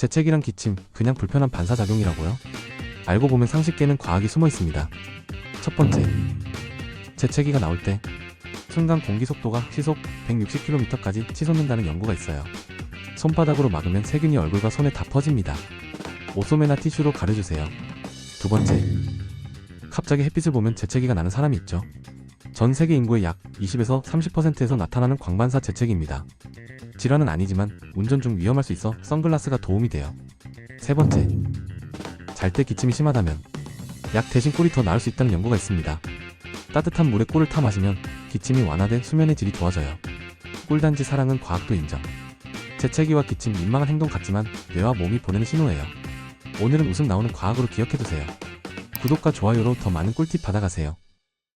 재채기랑 기침, 그냥 불편한 반사작용이라고요? 알고 보면 상식 깨는 과학이 숨어 있습니다. 첫 번째, 재채기가 나올 때 순간 공기 속도가 시속 160km까지 치솟는다는 연구가 있어요. 손바닥으로 막으면 세균이 얼굴과 손에 다 퍼집니다. 옷소매나 티슈로 가려주세요. 두 번째, 갑자기 햇빛을 보면 재채기가 나는 사람이 있죠. 전 세계 인구의 약 20에서 30%에서 나타나는 광반사 재채기입니다. 질환은 아니지만 운전 중 위험할 수 있어 선글라스가 도움이 돼요. 세 번째, 잘 때 기침이 심하다면 약 대신 꿀이 더 나을 수 있다는 연구가 있습니다. 따뜻한 물에 꿀을 타 마시면 기침이 완화돼 수면의 질이 좋아져요. 꿀단지 사랑은 과학도 인정. 재채기와 기침 민망한 행동 같지만 뇌와 몸이 보내는 신호예요. 오늘은 웃음 나오는 과학으로 기억해두세요. 구독과 좋아요로 더 많은 꿀팁 받아가세요.